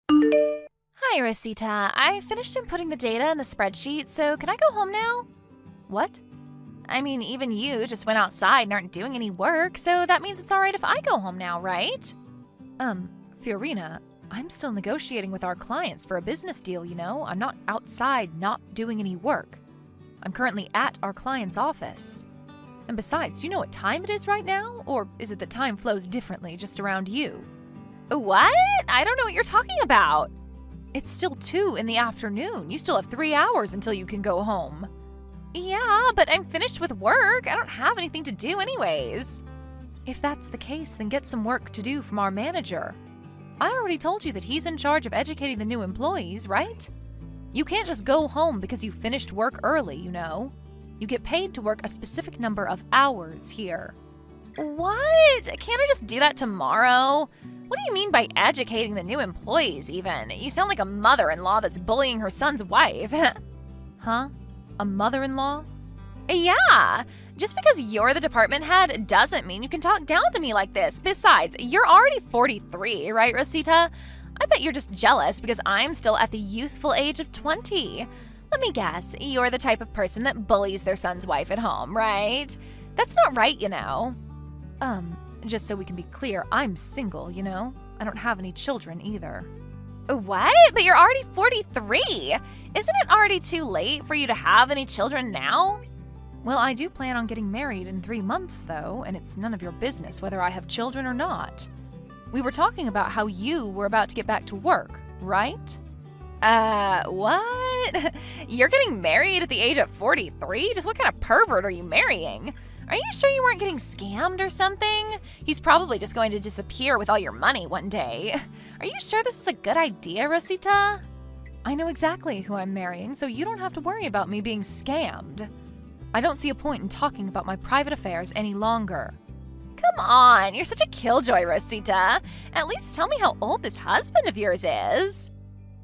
Hi, Rosita. I finished inputting the data in the spreadsheet, so can I go home now? What? I mean, even you just went outside and aren't doing any work, so that means it's alright if I go home now, right? Fiorina, I'm still negotiating with our clients for a business deal, you know? I'm not outside not doing any work. I'm currently at our client's office. And besides, do you know what time it is right now? Or is it that time flows differently just around you? What? I don't know what you're talking about. It's still 2 in the afternoon. You still have 3 hours until you can go home. Yeah, but I'm finished with work. I don't have anything to do anyways. If that's the case, then get some work to do from our manager. I already told you that he's in charge of educating the new employees, right? You can't just go home because you finished work early, you know. You get paid to work a specific number of hours here. What? Can't I just do that tomorrow? What do you mean by educating the new employees, even? You sound like a mother-in-law that's bullying her son's wife. Huh? A mother-in-law? Yeah! Just because you're the department head doesn't mean you can talk down to me like this. Besides, you're already 43, right, Rosita? I bet you're just jealous because I'm still at the youthful age of 20. Let me guess, you're the type of person that bullies their son's wife at home, right? That's not right, you know. Just so we can be clear, I'm single, you know? I don't have any children either. What? But you're already 43! Isn't it already too late for you to have any children now? Well, I do plan on getting married in 3 months, though, and it's none of your business whether I have children or not. We were talking about how you were about to get back to work, right? What? You're getting married at the age of 43? Just what kind of pervert are you marrying? Are you sure you weren't getting scammed or something? He's probably just going to disappear with all your money one day. Are you sure this is a good idea, Rosita? I know exactly who I'm marrying, so you don't have to worry about me being scammed. I don't see a point in talking about my private affairs any longer. Come on, you're such a killjoy, Rosita. At least tell me how old this husband of yours is.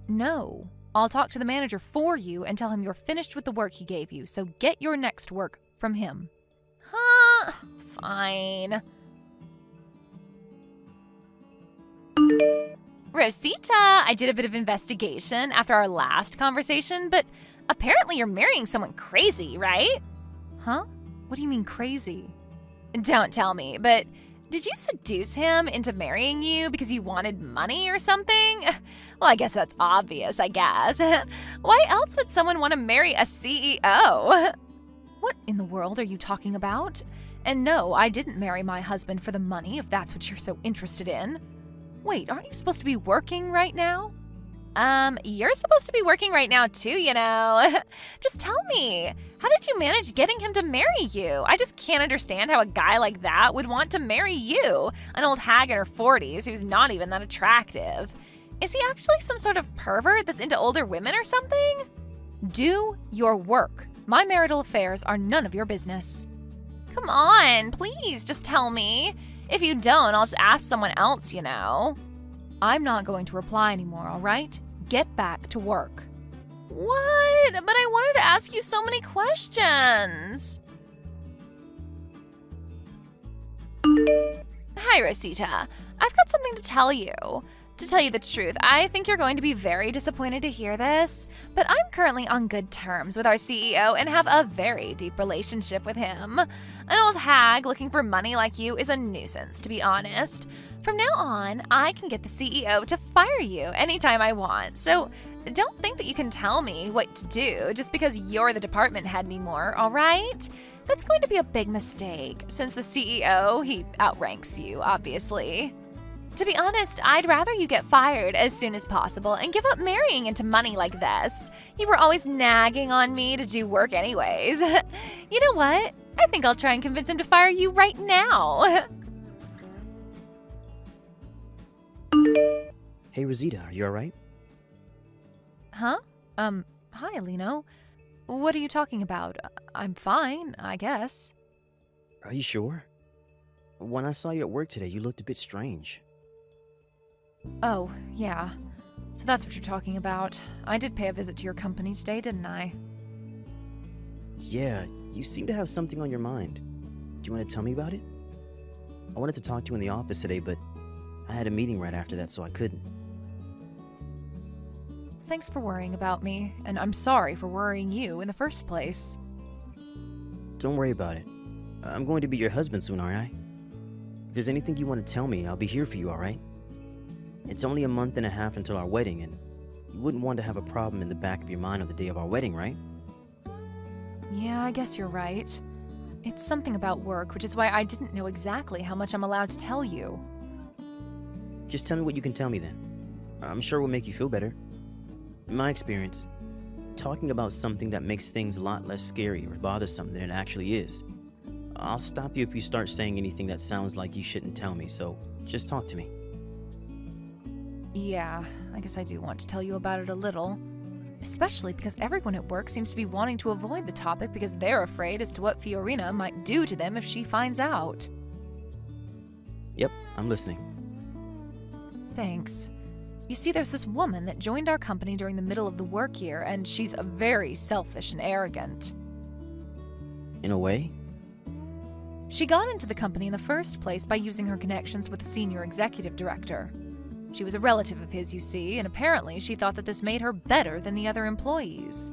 No, I'll talk to the manager for you and tell him you're finished with the work he gave you, so get your next work from him. Huh? Fine. Rosita, I did a bit of investigation after our last conversation, but apparently you're marrying someone crazy, right? Huh? What do you mean crazy? Don't tell me, but did you seduce him into marrying you because you wanted money or something? Well, I guess that's obvious, I guess. Why else would someone want to marry a CEO? What in the world are you talking about? And no, I didn't marry my husband for the money, if that's what you're so interested in. Wait, aren't you supposed to be working right now? You're supposed to be working right now too, you know. Just tell me, how did you manage getting him to marry you? I just can't understand how a guy like that would want to marry you, an old hag in her 40s who's not even that attractive. Is he actually some sort of pervert that's into older women or something? Do your work. My marital affairs are none of your business. Come on, please, just tell me. If you don't, I'll just ask someone else, you know. I'm not going to reply anymore, all right? Get back to work. What? But I wanted to ask you so many questions. Hi, Rosita. I've got something to tell you. To tell you the truth, I think you're going to be very disappointed to hear this, but I'm currently on good terms with our CEO and have a very deep relationship with him. An old hag looking for money like you is a nuisance, to be honest. From now on, I can get the CEO to fire you anytime I want, so don't think that you can tell me what to do just because you're the department head anymore, all right? That's going to be a big mistake, since the CEO, he outranks you, obviously. To be honest, I'd rather you get fired as soon as possible and give up marrying into money like this. You were always nagging on me to do work anyways. You know what? I think I'll try and convince him to fire you right now. Hey, Rosita, are you alright? Huh? Hi, Alino. What are you talking about? I'm fine, I guess. Are you sure? When I saw you at work today, you looked a bit strange. Oh, yeah. So that's what you're talking about. I did pay a visit to your company today, didn't I? Yeah, you seem to have something on your mind. Do you want to tell me about it? I wanted to talk to you in the office today, but I had a meeting right after that, so I couldn't. thanks for worrying about me, and I'm sorry for worrying you in the first place. Don't worry about it. I'm going to be your husband soon, aren't I? If there's anything you want to tell me, I'll be here for you, alright? It's only a month and a half until our wedding, and you wouldn't want to have a problem in the back of your mind on the day of our wedding, right? Yeah, I guess you're right. It's something about work, which is why I didn't know exactly how much I'm allowed to tell you. Just tell me what you can tell me then. I'm sure it will make you feel better. In my experience, talking about something that makes things a lot less scary or bothersome than it actually is. I'll stop you if you start saying anything that sounds like you shouldn't tell me, so just talk to me. Yeah, I guess I do want to tell you about it a little. Especially because everyone at work seems to be wanting to avoid the topic because they're afraid as to what Fiorina might do to them if she finds out. Yep, I'm listening. Thanks. You see, there's this woman that joined our company during the middle of the work year, and she's very selfish and arrogant. In a way? She got into the company in the first place by using her connections with the senior executive director. She was a relative of his, you see, and apparently she thought that this made her better than the other employees.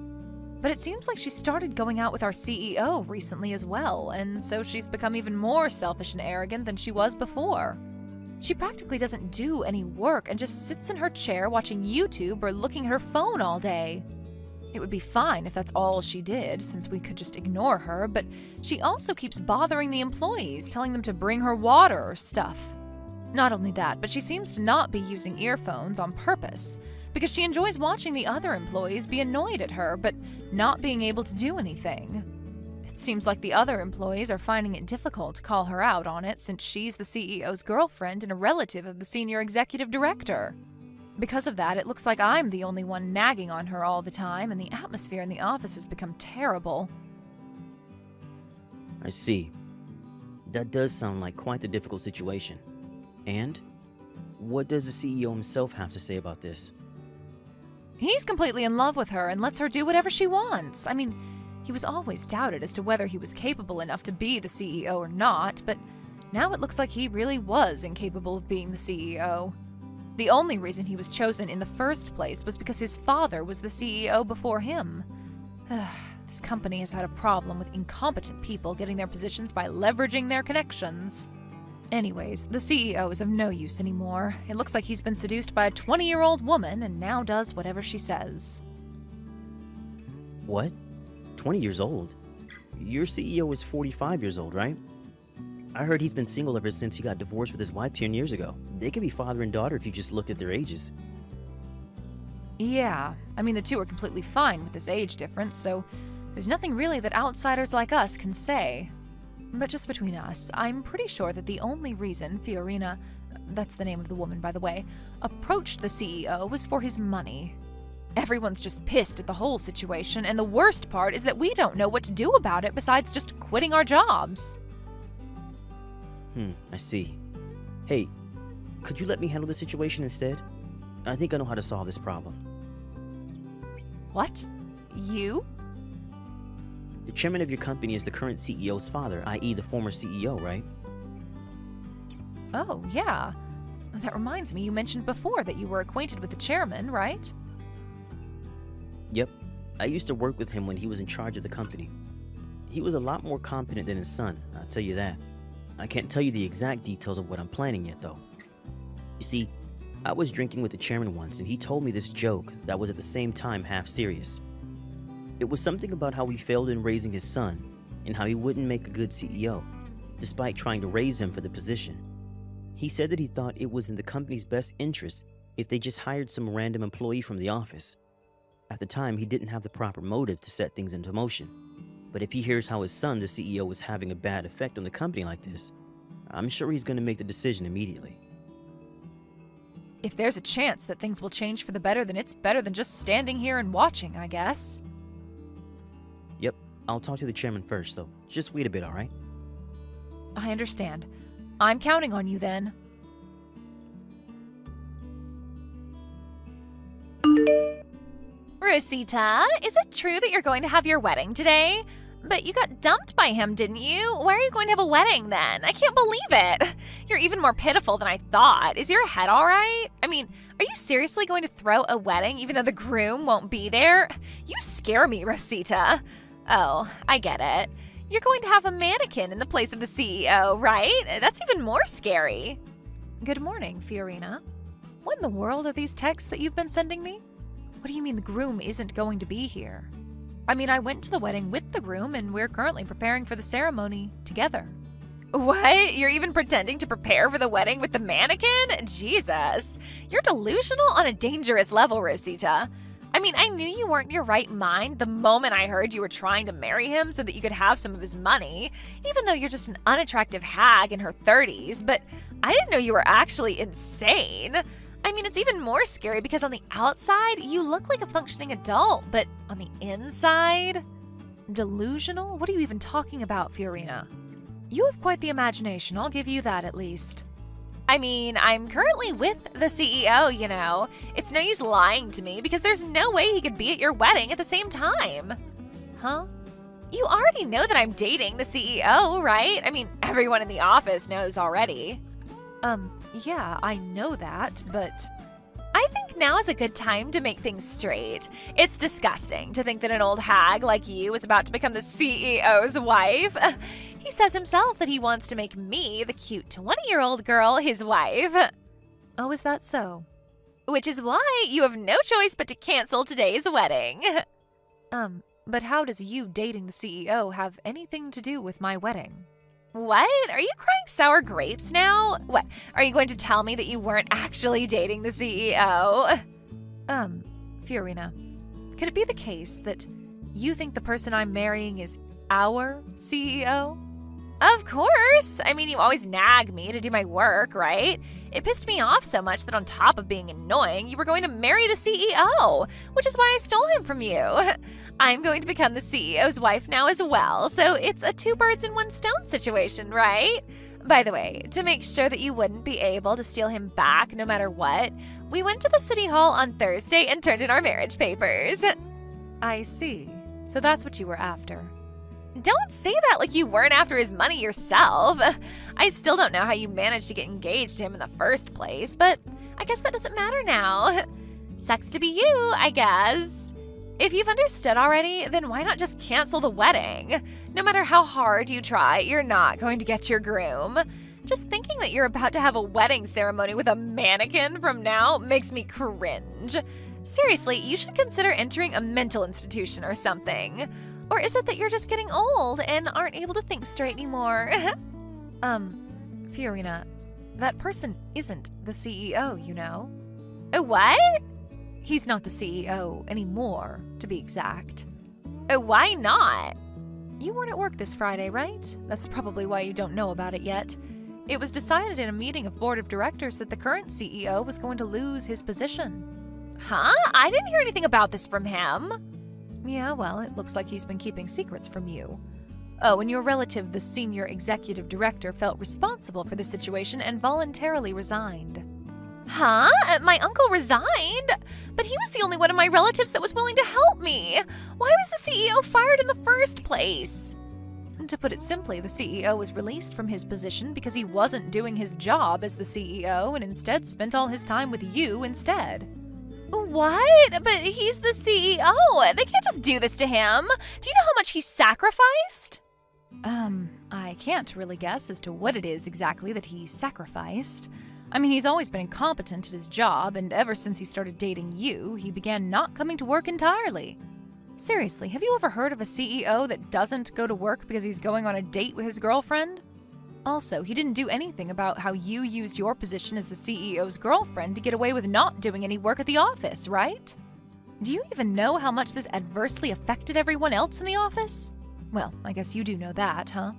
But it seems like she started going out with our CEO recently as well, and so she's become even more selfish and arrogant than she was before. She practically doesn't do any work and just sits in her chair watching YouTube or looking at her phone all day. It would be fine if that's all she did, since we could just ignore her, but she also keeps bothering the employees, telling them to bring her water or stuff. Not only that, but she seems to not be using earphones on purpose, because she enjoys watching the other employees be annoyed at her, but not being able to do anything. It seems like the other employees are finding it difficult to call her out on it since she's the CEO's girlfriend and a relative of the senior executive director. Because of that, it looks like I'm the only one nagging on her all the time, and the atmosphere in the office has become terrible. I see. That does sound like quite the difficult situation. And what does the CEO himself have to say about this? He's completely in love with her and lets her do whatever she wants. I mean, he was always doubted as to whether he was capable enough to be the CEO or not, but now it looks like he really was incapable of being the CEO. The only reason he was chosen in the first place was because his father was the CEO before him. This company has had a problem with incompetent people getting their positions by leveraging their connections. Anyways, the CEO is of no use anymore. It looks like he's been seduced by a 20-year-old woman and now does whatever she says. What? 20 years old? Your CEO is 45 years old, right? I heard he's been single ever since he got divorced with his wife 10 years ago. They could be father and daughter if you just looked at their ages. Yeah, I mean the two are completely fine with this age difference, so there's nothing really that outsiders like us can say. But just between us, I'm pretty sure that the only reason Fiorina, that's the name of the woman by the way, approached the CEO was for his money. Everyone's just pissed at the whole situation, and the worst part is that we don't know what to do about it besides just quitting our jobs. I see. Hey, could you let me handle the situation instead? I think I know how to solve this problem. What? You? The chairman of your company is the current CEO's father, i.e. the former CEO, right? Oh, yeah. That reminds me, you mentioned before that you were acquainted with the chairman, right? Yep. I used to work with him when he was in charge of the company. He was a lot more competent than his son, I'll tell you that. I can't tell you the exact details of what I'm planning yet, though. You see, I was drinking with the chairman once, and he told me this joke that was at the same time half serious. It was something about how he failed in raising his son, and how he wouldn't make a good CEO, despite trying to raise him for the position. He said that he thought it was in the company's best interest if they just hired some random employee from the office. At the time, he didn't have the proper motive to set things into motion. But if he hears how his son, the CEO, was having a bad effect on the company like this, I'm sure he's going to make the decision immediately. If there's a chance that things will change for the better, then it's better than just standing here and watching, I guess. Yep, I'll talk to the chairman first, so just wait a bit, alright? I understand. I'm counting on you then. Rosita, is it true that you're going to have your wedding today? But you got dumped by him, didn't you? Why are you going to have a wedding then? I can't believe it. You're even more pitiful than I thought. Is your head all right? I mean, are you seriously going to throw a wedding even though the groom won't be there? You scare me, Rosita. Oh, I get it. You're going to have a mannequin in the place of the CEO, right? That's even more scary. Good morning, Fiorina. What in the world are these texts that you've been sending me? What do you mean the groom isn't going to be here? I mean, I went to the wedding with the groom, and we're currently preparing for the ceremony together. What? You're even pretending to prepare for the wedding with the mannequin? Jesus. You're delusional on a dangerous level, Rosita. I mean, I knew you weren't in your right mind the moment I heard you were trying to marry him so that you could have some of his money, even though you're just an unattractive hag in her 30s, but I didn't know you were actually insane. I mean, it's even more scary because on the outside, you look like a functioning adult, but on the inside? Delusional? What are you even talking about, Fiorina? You have quite the imagination, I'll give you that at least. I mean, I'm currently with the CEO, you know. It's no use lying to me because there's no way he could be at your wedding at the same time. Huh? You already know that I'm dating the CEO, right? I mean, everyone in the office knows already. Yeah, I know that, but I think now is a good time to make things straight. It's disgusting to think that an old hag like you is about to become the CEO's wife. He says himself that he wants to make me, the cute 20-year-old girl, his wife. Oh, is that so? Which is why you have no choice but to cancel today's wedding. But how does you dating the CEO have anything to do with my wedding? What? Are you crying sour grapes now? What? Are you going to tell me that you weren't actually dating the CEO? Fiorina, could it be the case that you think the person I'm marrying is our CEO? Of course! I mean, you always nag me to do my work, right? It pissed me off so much that on top of being annoying, you were going to marry the CEO, which is why I stole him from you. I'm going to become the CEO's wife now as well, so it's a two birds in one stone situation, right? By the way, to make sure that you wouldn't be able to steal him back no matter what, we went to the city hall on Thursday and turned in our marriage papers. I see. So that's what you were after. Don't say that like you weren't after his money yourself. I still don't know how you managed to get engaged to him in the first place, but I guess that doesn't matter now. Sucks to be you, I guess. If you've understood already, then why not just cancel the wedding? No matter how hard you try, you're not going to get your groom. Just thinking that you're about to have a wedding ceremony with a mannequin from now makes me cringe. Seriously, you should consider entering a mental institution or something. Or is it that you're just getting old and aren't able to think straight anymore? Fiorina, that person isn't the CEO, you know. What? He's not the CEO anymore, to be exact. Why not? You weren't at work this Friday, right? That's probably why you don't know about it yet. It was decided in a meeting of board of directors that the current CEO was going to lose his position. Huh? I didn't hear anything about this from him. Yeah, well, it looks like he's been keeping secrets from you. Oh, and your relative, the senior executive director, felt responsible for the situation and voluntarily resigned. Huh? My uncle resigned? But he was the only one of my relatives that was willing to help me. Why was the CEO fired in the first place? To put it simply, the CEO was released from his position because he wasn't doing his job as the CEO and instead spent all his time with you instead. What? But he's the CEO. They can't just do this to him. Do you know how much he sacrificed? I can't really guess as to what it is exactly that he sacrificed. I mean, he's always been incompetent at his job, and ever since he started dating you, he began not coming to work entirely. Seriously, have you ever heard of a CEO that doesn't go to work because he's going on a date with his girlfriend? Also, he didn't do anything about how you used your position as the CEO's girlfriend to get away with not doing any work at the office, right? Do you even know how much this adversely affected everyone else in the office? Well, I guess you do know that, huh?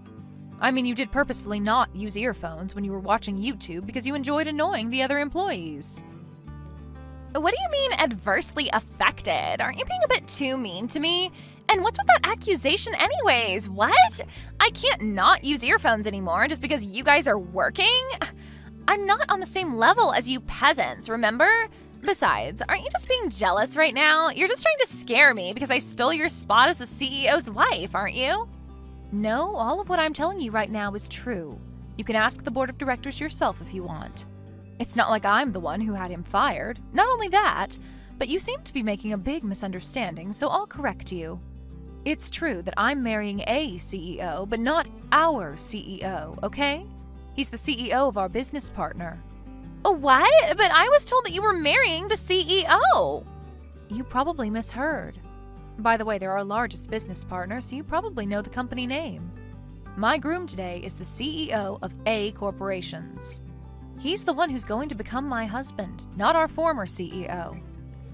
I mean, you did purposefully not use earphones when you were watching YouTube because you enjoyed annoying the other employees. What do you mean adversely affected? Aren't you being a bit too mean to me? And what's with that accusation anyways? What? I can't not use earphones anymore just because you guys are working? I'm not on the same level as you peasants, remember? Besides, aren't you just being jealous right now? You're just trying to scare me because I stole your spot as the CEO's wife, aren't you? No, all of what I'm telling you right now is true. You can ask the board of directors yourself if you want. It's not like I'm the one who had him fired. Not only that, but you seem to be making a big misunderstanding, so I'll correct you. It's true that I'm marrying a CEO, but not our CEO, okay? He's the CEO of our business partner. What? But I was told that you were marrying the CEO. You probably misheard. By the way, they're our largest business partner, so you probably know the company name. My groom today is the CEO of A Corporations. He's the one who's going to become my husband, not our former CEO.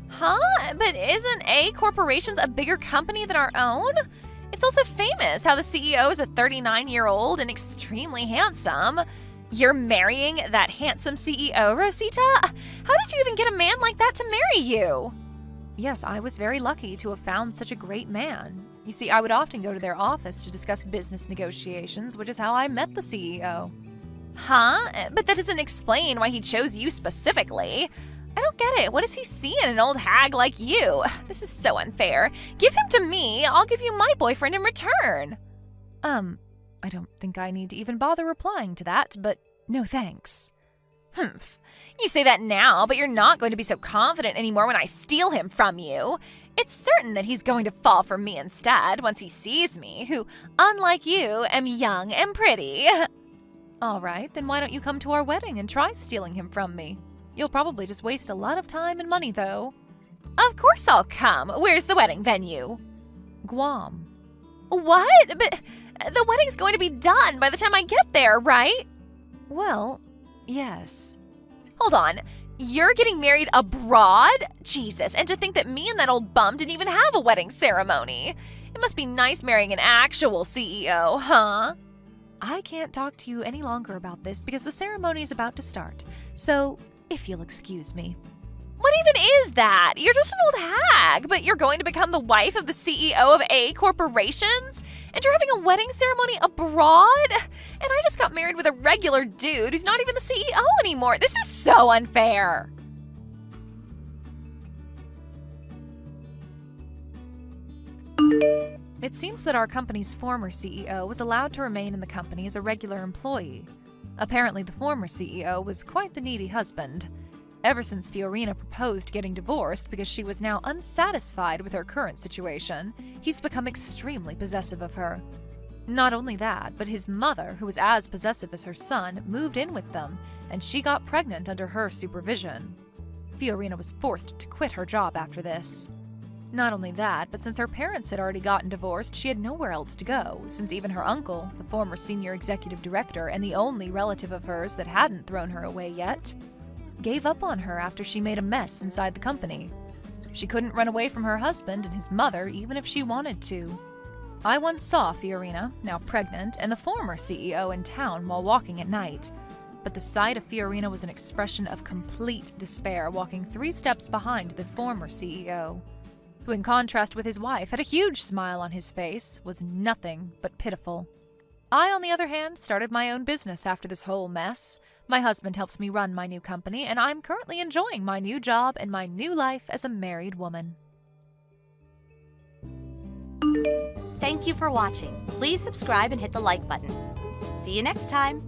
Huh? But isn't A Corporations a bigger company than our own? It's also famous how the CEO is a 39-year-old and extremely handsome. You're marrying that handsome CEO, Rosita? How did you even get a man like that to marry you? Yes, I was very lucky to have found such a great man. You see, I would often go to their office to discuss business negotiations, which is how I met the CEO. Huh? But that doesn't explain why he chose you specifically. I don't get it. What does he see in an old hag like you? This is so unfair. Give him to me. I'll give you my boyfriend in return. I don't think I need to even bother replying to that, but no thanks. Humph. You say that now, but you're not going to be so confident anymore when I steal him from you. It's certain that he's going to fall for me instead once he sees me, who, unlike you, am young and pretty. All right, then why don't you come to our wedding and try stealing him from me? You'll probably just waste a lot of time and money, though. Of course I'll come. Where's the wedding venue? Guam. What? But the wedding's going to be done by the time I get there, right? Well, yes. Hold on. You're getting married abroad? Jesus, and to think that me and that old bum didn't even have a wedding ceremony. It must be nice marrying an actual CEO, huh? I can't talk to you any longer about this because the ceremony is about to start. So, if you'll excuse me. What even is that? You're just an old hag, but you're going to become the wife of the CEO of A Corporations? And you're having a wedding ceremony abroad? And I just got married with a regular dude who's not even the CEO anymore. This is so unfair. It seems that our company's former CEO was allowed to remain in the company as a regular employee. Apparently, the former CEO was quite the needy husband. Ever since Fiorina proposed getting divorced because she was now unsatisfied with her current situation, he's become extremely possessive of her. Not only that, but his mother, who was as possessive as her son, moved in with them, and she got pregnant under her supervision. Fiorina was forced to quit her job after this. Not only that, but since her parents had already gotten divorced, she had nowhere else to go, since even her uncle, the former senior executive director and the only relative of hers that hadn't thrown her away yet, gave up on her after she made a mess inside the company. She couldn't run away from her husband and his mother even if she wanted to. I once saw Fiorina, now pregnant, and the former CEO in town while walking at night. But the sight of Fiorina was an expression of complete despair, walking 3 steps behind the former CEO, who in contrast with his wife had a huge smile on his face, was nothing but pitiful. I, on the other hand, started my own business after this whole mess. My husband helps me run my new company, and I'm currently enjoying my new job and my new life as a married woman. Thank you for watching. Please subscribe and hit the like button. See you next time.